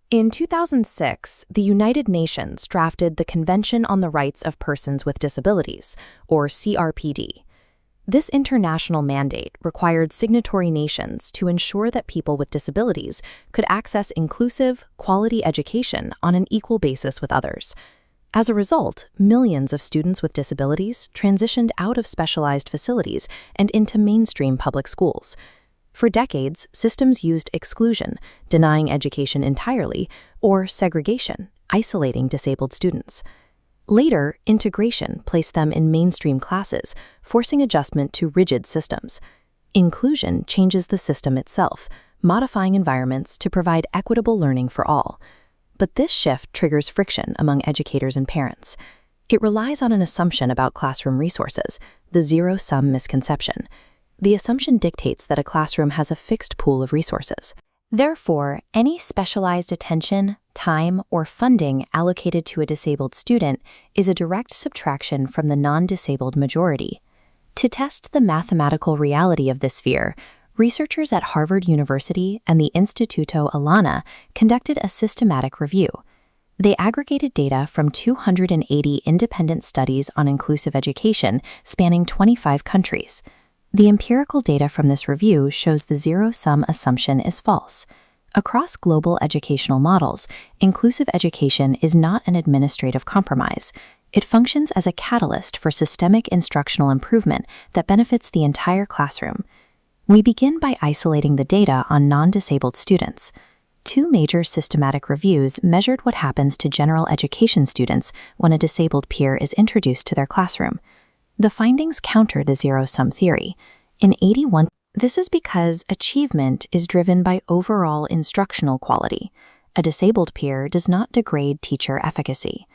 In 2006, the United Nations drafted the Convention on the Rights of Persons with Disabilities, or CRPD. This international mandate required signatory nations to ensure that people with disabilities could access inclusive, quality education on an equal basis with others. As a result, millions of students with disabilities transitioned out of specialized facilities and into mainstream public schools. For decades, systems used exclusion, denying education entirely, or segregation, isolating disabled students. Later, integration placed them in mainstream classes, forcing adjustment to rigid systems. Inclusion changes the system itself, modifying environments to provide equitable learning for all. But this shift triggers friction among educators and parents. It relies on an assumption about classroom resources, the zero-sum misconception. The assumption dictates that a classroom has a fixed pool of resources. Therefore, any specialized attention, time, or funding allocated to a disabled student is a direct subtraction from the non-disabled majority. To test the mathematical reality of this fear, researchers at Harvard University and the Instituto Alana conducted a systematic review. They aggregated data from 280 independent studies on inclusive education spanning 25 countries. The empirical data from this review shows the zero-sum assumption is false. Across global educational models, inclusive education is not an administrative compromise. It functions as a catalyst for systemic instructional improvement that benefits the entire classroom. We begin by isolating the data on non-disabled students. Two major systematic reviews measured what happens to general education students when a disabled peer is introduced to their classroom. The findings counter the zero-sum theory. In 81, this is because achievement is driven by overall instructional quality. A disabled peer does not degrade teacher efficacy.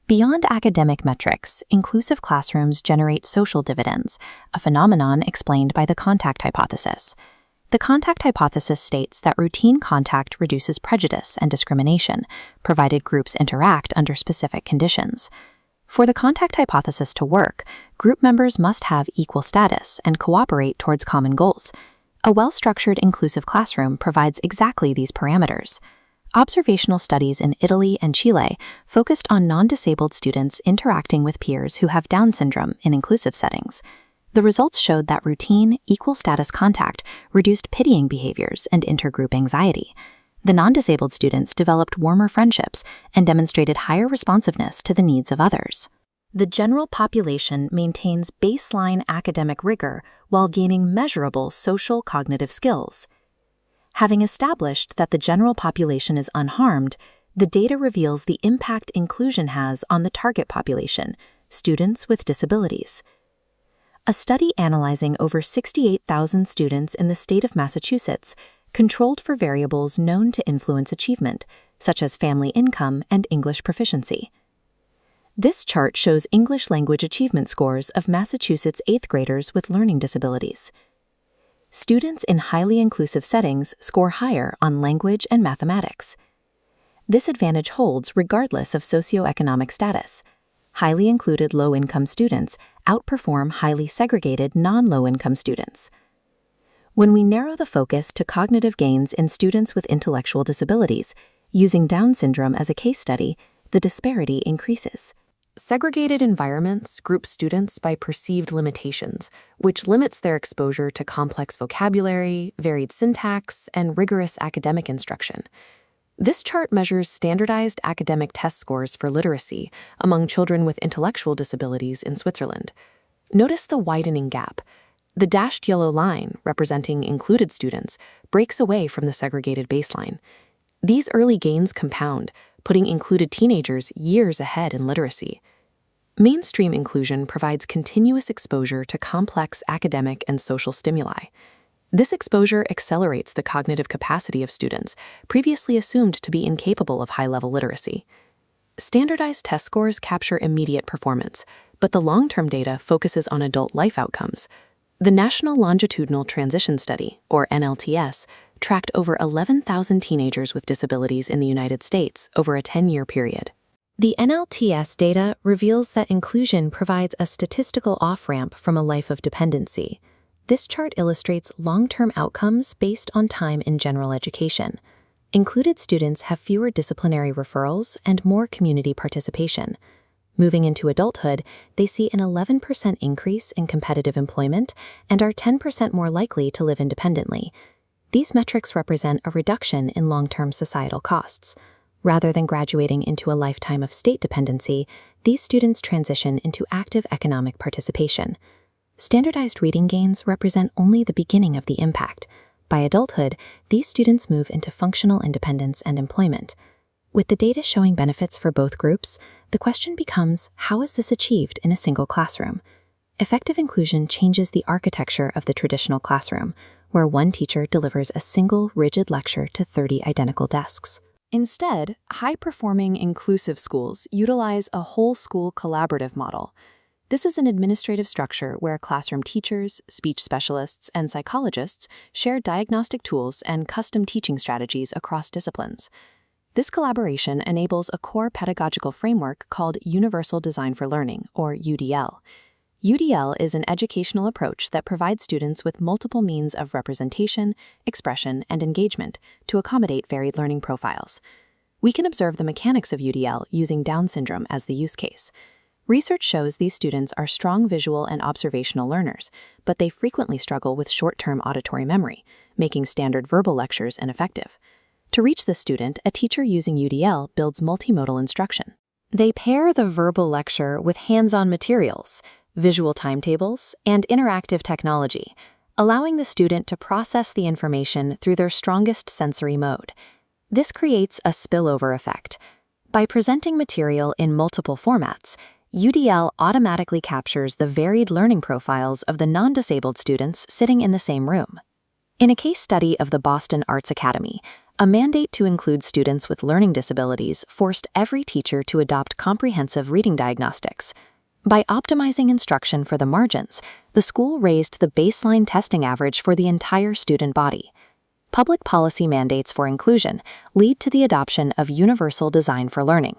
Beyond academic metrics, inclusive classrooms generate social dividends, a phenomenon explained by the contact hypothesis. The contact hypothesis states that routine contact reduces prejudice and discrimination, provided groups interact under specific conditions. For the contact hypothesis to work, group members must have equal status and cooperate towards common goals. A well-structured inclusive classroom provides exactly these parameters. Observational studies in Italy and Chile focused on non-disabled students interacting with peers who have Down syndrome in inclusive settings. The results showed that routine, equal-status contact reduced pitying behaviors and intergroup anxiety. The non-disabled students developed warmer friendships and demonstrated higher responsiveness to the needs of others. The general population maintains baseline academic rigor while gaining measurable social cognitive skills. Having established that the general population is unharmed, the data reveals the impact inclusion has on the target population, students with disabilities. A study analyzing over 68,000 students in the state of Massachusetts controlled for variables known to influence achievement, such as family income and English proficiency. This chart shows English language achievement scores of Massachusetts 8th graders with learning disabilities. Students in highly inclusive settings score higher on language and mathematics. This advantage holds regardless of socioeconomic status. Highly included low-income students outperform highly segregated non-low-income students. When we narrow the focus to cognitive gains in students with intellectual disabilities, using Down syndrome as a case study, the disparity increases. Segregated environments group students by perceived limitations, which limits their exposure to complex vocabulary, varied syntax, and rigorous academic instruction. This chart measures standardized academic test scores for literacy among children with intellectual disabilities in Switzerland. Notice the widening gap. The dashed yellow line, representing included students, breaks away from the segregated baseline. These early gains compound, putting included teenagers years ahead in literacy. Mainstream inclusion provides continuous exposure to complex academic and social stimuli. This exposure accelerates the cognitive capacity of students previously assumed to be incapable of high-level literacy. Standardized test scores capture immediate performance, but the long-term data focuses on adult life outcomes. The National Longitudinal Transition Study, or NLTS, tracked over 11,000 teenagers with disabilities in the United States over a 10-year period. The NLTS data reveals that inclusion provides a statistical off-ramp from a life of dependency. This chart illustrates long-term outcomes based on time in general education. Included students have fewer disciplinary referrals and more community participation. Moving into adulthood, they see an 11% increase in competitive employment and are 10% more likely to live independently. These metrics represent a reduction in long-term societal costs. Rather than graduating into a lifetime of state dependency, these students transition into active economic participation. Standardized reading gains represent only the beginning of the impact. By adulthood, these students move into functional independence and employment. With the data showing benefits for both groups, the question becomes, how is this achieved in a single classroom? Effective inclusion changes the architecture of the traditional classroom, where one teacher delivers a single, rigid lecture to 30 identical desks. Instead, high-performing inclusive schools utilize a whole-school collaborative model. This is an administrative structure where classroom teachers, speech specialists, and psychologists share diagnostic tools and custom teaching strategies across disciplines. This collaboration enables a core pedagogical framework called Universal Design for Learning, or UDL. UDL is an educational approach that provides students with multiple means of representation, expression, and engagement to accommodate varied learning profiles. We can observe the mechanics of UDL using Down syndrome as the use case. Research shows these students are strong visual and observational learners, but they frequently struggle with short-term auditory memory, making standard verbal lectures ineffective. To reach this student, a teacher using UDL builds multimodal instruction. They pair the verbal lecture with hands-on materials, visual timetables, and interactive technology, allowing the student to process the information through their strongest sensory mode. This creates a spillover effect. By presenting material in multiple formats, UDL automatically captures the varied learning profiles of the non-disabled students sitting in the same room. In a case study of the Boston Arts Academy, a mandate to include students with learning disabilities forced every teacher to adopt comprehensive reading diagnostics. By optimizing instruction for the margins, the school raised the baseline testing average for the entire student body. Public policy mandates for inclusion lead to the adoption of Universal Design for Learning.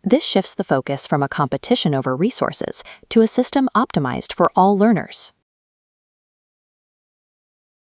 This shifts the focus from a competition over resources to a system optimized for all learners.